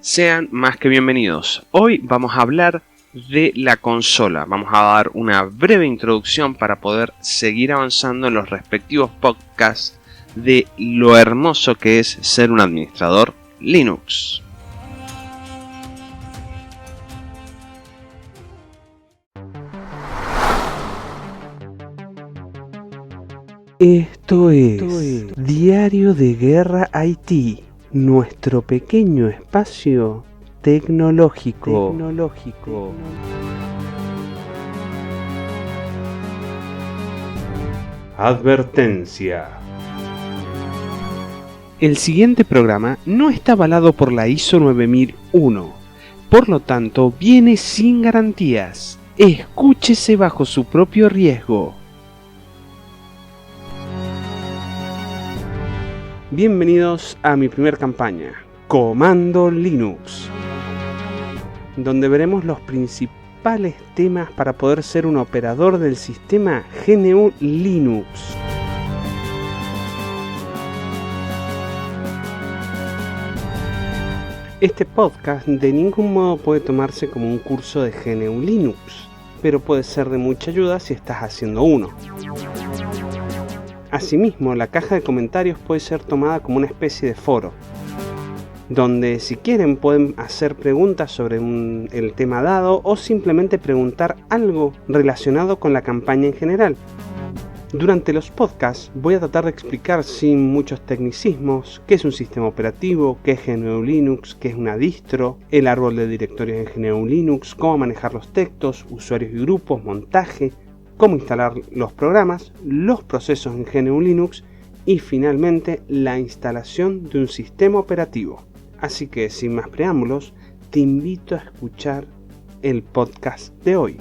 Sean más que bienvenidos. Hoy vamos a hablar de la consola. Vamos a dar una breve introducción para poder seguir avanzando en los respectivos podcasts de lo hermoso que es ser un administrador Linux. Esto es Diario de Guerra IT, nuestro pequeño espacio tecnológico. Advertencia. El siguiente programa no está avalado por la ISO 9001, por lo tanto viene sin garantías. Escúchese bajo su propio riesgo. Bienvenidos a mi primer campaña, Comando Linux, donde veremos los principales temas para poder ser un operador del sistema GNU Linux. Este podcast de ningún modo puede tomarse como un curso de GNU Linux, pero puede ser de mucha ayuda si estás haciendo uno. Asimismo, la caja de comentarios puede ser tomada como una especie de foro, donde si quieren pueden hacer preguntas sobre el tema dado o simplemente preguntar algo relacionado con la campaña en general. Durante los podcasts voy a tratar de explicar sin muchos tecnicismos qué es un sistema operativo, qué es GNU Linux, qué es una distro, el árbol de directorios en GNU Linux, cómo manejar los textos, usuarios y grupos, montaje, cómo instalar los programas, los procesos en GNU Linux y finalmente la instalación de un sistema operativo. Así que sin más preámbulos, te invito a escuchar el podcast de hoy.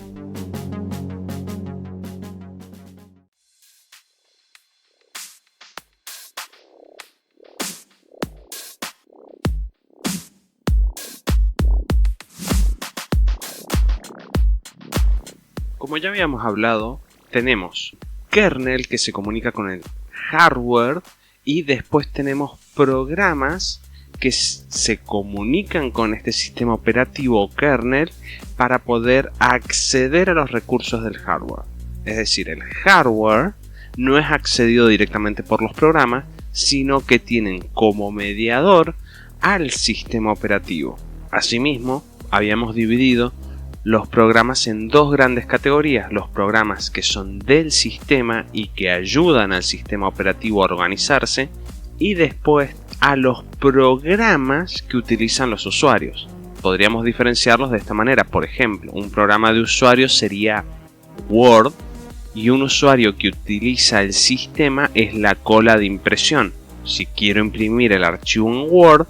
Como ya habíamos hablado, tenemos kernel que se comunica con el hardware y después tenemos programas que se comunican con este sistema operativo o kernel para poder acceder a los recursos del hardware. Es decir, el hardware no es accedido directamente por los programas, sino que tienen como mediador al sistema operativo. Asimismo, habíamos dividido los programas en dos grandes categorías: los programas que son del sistema y que ayudan al sistema operativo a organizarse, y después a los programas que utilizan los usuarios. Podríamos diferenciarlos de esta manera. Por ejemplo, un programa de usuario sería Word y un usuario que utiliza el sistema es la cola de impresión. Si quiero imprimir el archivo en Word,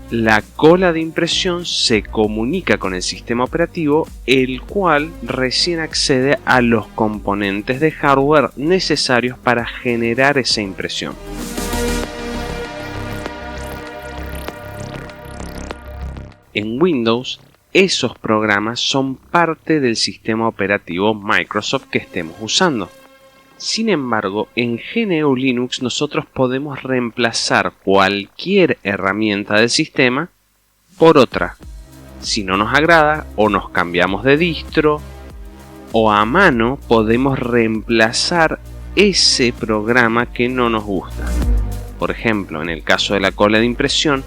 la cola de impresión se comunica con el sistema operativo, el cual recién accede a los componentes de hardware necesarios para generar esa impresión. En Windows, esos programas son parte del sistema operativo Microsoft que estemos usando. Sin embargo, en GNU Linux nosotros podemos reemplazar cualquier herramienta del sistema por otra. Si no nos agrada, o nos cambiamos de distro, o a mano podemos reemplazar ese programa que no nos gusta. Por ejemplo, en el caso de la cola de impresión,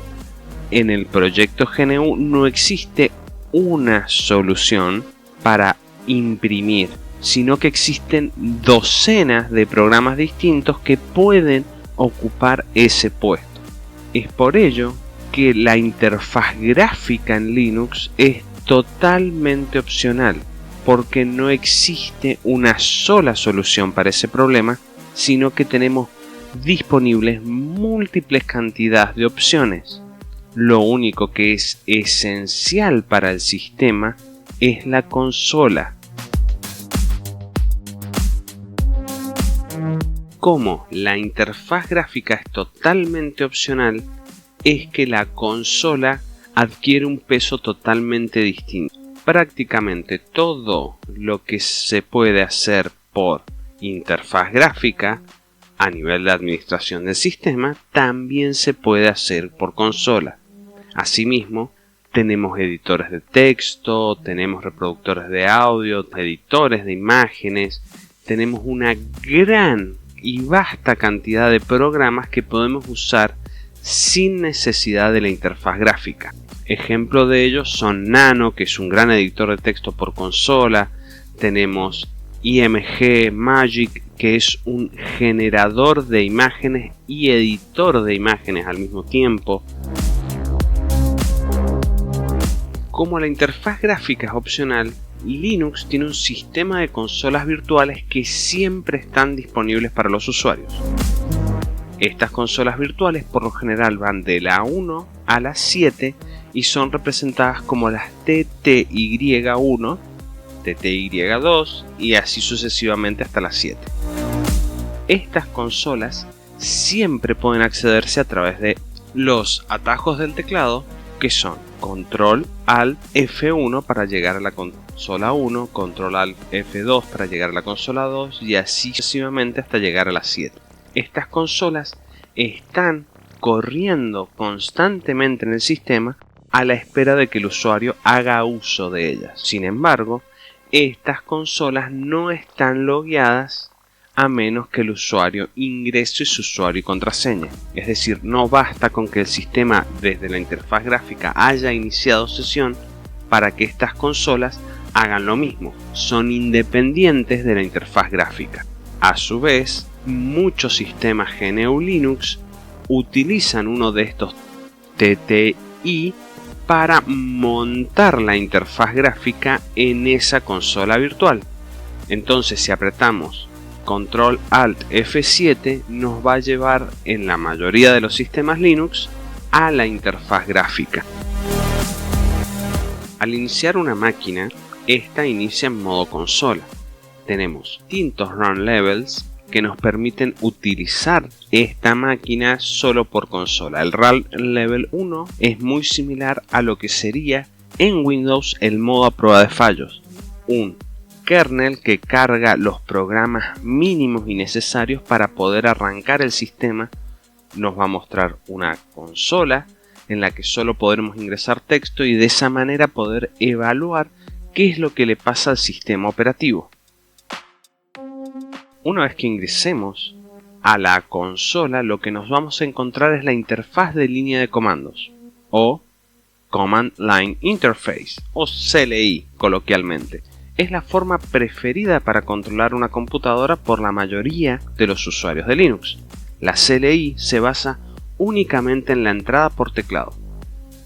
en el proyecto GNU no existe una solución para imprimir, sino que existen docenas de programas distintos que pueden ocupar ese puesto. Es por ello que la interfaz gráfica en Linux es totalmente opcional, porque no existe una sola solución para ese problema, sino que tenemos disponibles múltiples cantidades de opciones. Lo único que es esencial para el sistema es la consola. Como la interfaz gráfica es totalmente opcional, es que la consola adquiere un peso totalmente distinto. Prácticamente todo lo que se puede hacer por interfaz gráfica a nivel de administración del sistema también se puede hacer por consola. Asimismo, tenemos editores de texto, tenemos reproductores de audio, editores de imágenes, tenemos una gran y vasta cantidad de programas que podemos usar sin necesidad de la interfaz gráfica. Ejemplo de ellos son Nano, que es un gran editor de texto por consola. Tenemos IMG Magic, que es un generador de imágenes y editor de imágenes al mismo tiempo. Como la interfaz gráfica es opcional, Linux tiene un sistema de consolas virtuales que siempre están disponibles para los usuarios. Estas consolas virtuales por lo general van de la 1 a la 7 y son representadas como las TTY1, TTY2 y así sucesivamente hasta las 7. Estas consolas siempre pueden accederse a través de los atajos del teclado, que son Control Alt F1 para llegar a la consola 1, Control Alt F2 para llegar a la consola 2 y así sucesivamente hasta llegar a la 7. Estas consolas están corriendo constantemente en el sistema a la espera de que el usuario haga uso de ellas. Sin embargo, estas consolas no están logueadas a menos que el usuario ingrese su usuario y contraseña. Es decir, no basta con que el sistema desde la interfaz gráfica haya iniciado sesión para que estas consolas hagan lo mismo. Son independientes de la interfaz gráfica. A su vez, muchos sistemas GNU Linux utilizan uno de estos TTY para montar la interfaz gráfica en esa consola virtual. Entonces, si apretamos Control Alt F7 nos va a llevar en la mayoría de los sistemas Linux a la interfaz gráfica. Al iniciar una máquina, esta inicia en modo consola. Tenemos distintos run levels que nos permiten utilizar esta máquina solo por consola. El run level 1 es muy similar a lo que sería en Windows el modo a prueba de fallos. Un kernel que carga los programas mínimos y necesarios para poder arrancar el sistema. Nos va a mostrar una consola en la que solo podremos ingresar texto y de esa manera poder evaluar qué es lo que le pasa al sistema operativo. Una vez que ingresemos a la consola, lo que nos vamos a encontrar es la interfaz de línea de comandos o Command Line Interface o CLI coloquialmente. Es la forma preferida para controlar una computadora por la mayoría de los usuarios de Linux. La CLI se basa únicamente en la entrada por teclado.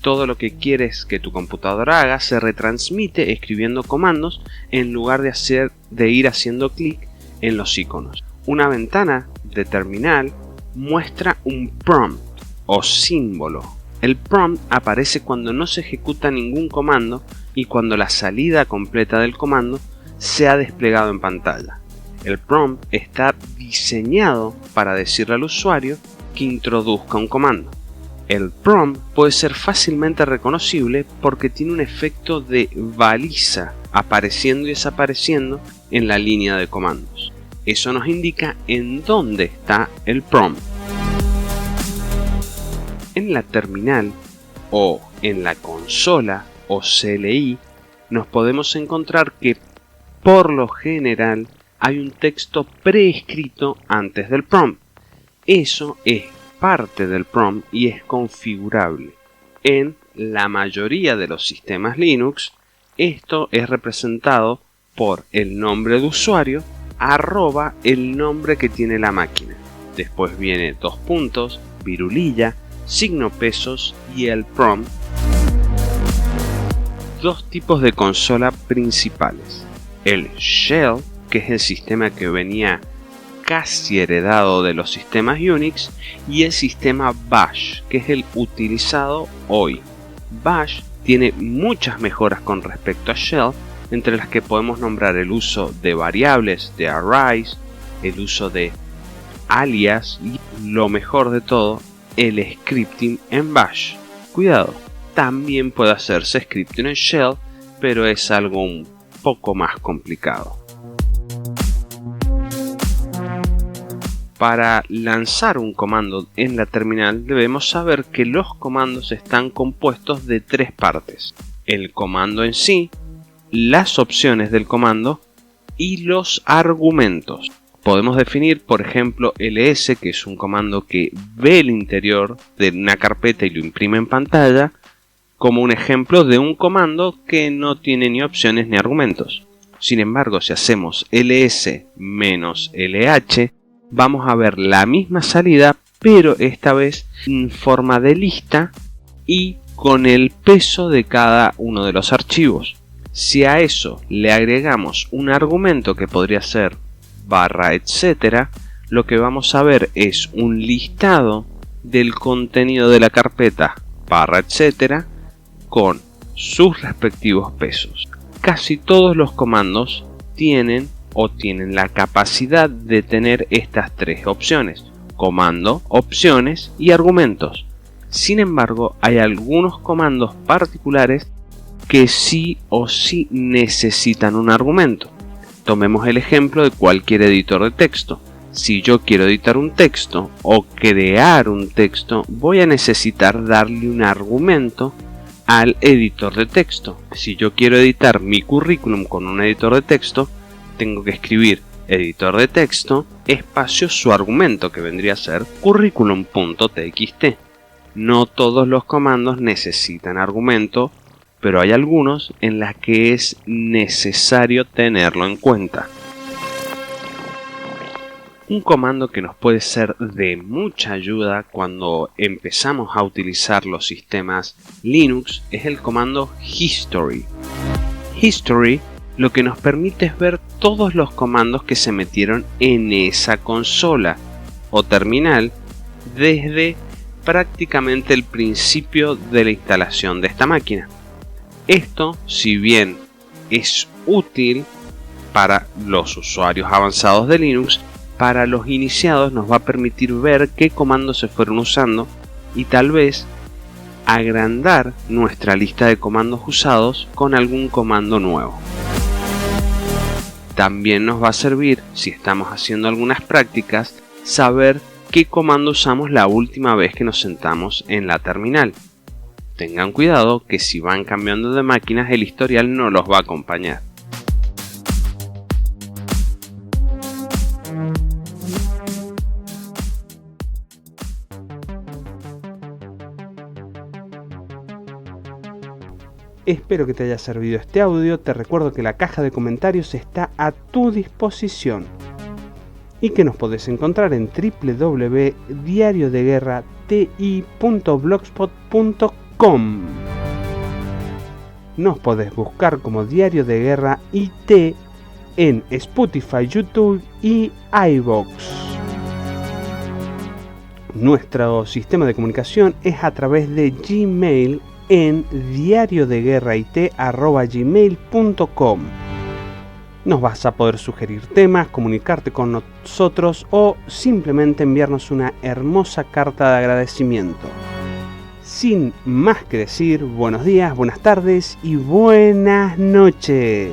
Todo lo que quieres que tu computadora haga se retransmite escribiendo comandos en lugar de ir haciendo clic en los iconos. Una ventana de terminal muestra un prompt o símbolo. El prompt aparece cuando no se ejecuta ningún comando y cuando la salida completa del comando se ha desplegado en pantalla. El prompt está diseñado para decirle al usuario que introduzca un comando. El prompt puede ser fácilmente reconocible porque tiene un efecto de baliza apareciendo y desapareciendo en la línea de comandos. Eso nos indica en dónde está el prompt. En la terminal o en la consola o CLI nos podemos encontrar que por lo general hay un texto preescrito antes del prompt. Eso es parte del prompt y es configurable. En la mayoría de los sistemas Linux, esto es representado por el nombre de usuario @ el nombre que tiene la máquina. Después viene 2 puntos, virulilla, signo pesos y el prompt. Dos tipos de consola principales. El Shell, que es el sistema que venía casi heredado de los sistemas Unix, y el sistema Bash, que es el utilizado hoy. Bash tiene muchas mejoras con respecto a Shell, entre las que podemos nombrar el uso de variables de arrays, el uso de alias y, lo mejor de todo, el scripting en Bash. Cuidado, también puede hacerse scripting en Shell, pero es algo un poco más complicado. Para lanzar un comando en la terminal debemos saber que los comandos están compuestos de 3 partes: el comando en sí, las opciones del comando y los argumentos. Podemos definir, por ejemplo, ls, que es un comando que ve el interior de una carpeta y lo imprime en pantalla, como un ejemplo de un comando que no tiene ni opciones ni argumentos. Sin embargo, si hacemos ls -lh, vamos a ver la misma salida, pero esta vez en forma de lista y con el peso de cada uno de los archivos. Si a eso le agregamos un argumento que podría ser barra etcétera, lo que vamos a ver es un listado del contenido de la carpeta barra etcétera con sus respectivos pesos. Casi todos los comandos tienen la capacidad de tener estas 3 opciones: comando, opciones y argumentos. Sin embargo, hay algunos comandos particulares que sí o sí necesitan un argumento. Tomemos el ejemplo de cualquier editor de texto. Si yo quiero editar un texto o crear un texto, voy a necesitar darle un argumento al editor de texto. Si yo quiero editar mi currículum con un editor de texto, tengo que escribir editor de texto, espacio su argumento, que vendría a ser curriculum.txt. No todos los comandos necesitan argumento, pero hay algunos en los que es necesario tenerlo en cuenta. Un comando que nos puede ser de mucha ayuda cuando empezamos a utilizar los sistemas Linux es el comando history. History lo que nos permite es ver todos los comandos que se metieron en esa consola o terminal desde prácticamente el principio de la instalación de esta máquina. Esto, si bien es útil para los usuarios avanzados de Linux, para los iniciados nos va a permitir ver qué comandos se fueron usando y tal vez agrandar nuestra lista de comandos usados con algún comando nuevo. También nos va a servir, si estamos haciendo algunas prácticas, saber qué comando usamos la última vez que nos sentamos en la terminal. Tengan cuidado que si van cambiando de máquinas el historial no los va a acompañar. Espero que te haya servido este audio. Te recuerdo que la caja de comentarios está a tu disposición y que nos podés encontrar en www.diariodeguerrati.blogspot.com. Nos podés buscar como Diario de Guerra IT en Spotify, YouTube y iVoox. Nuestro sistema de comunicación es a través de Gmail en diariodeguerrait@gmail.com. Nos vas a poder sugerir temas, comunicarte con nosotros o simplemente enviarnos una hermosa carta de agradecimiento. Sin más que decir, buenos días, buenas tardes y buenas noches.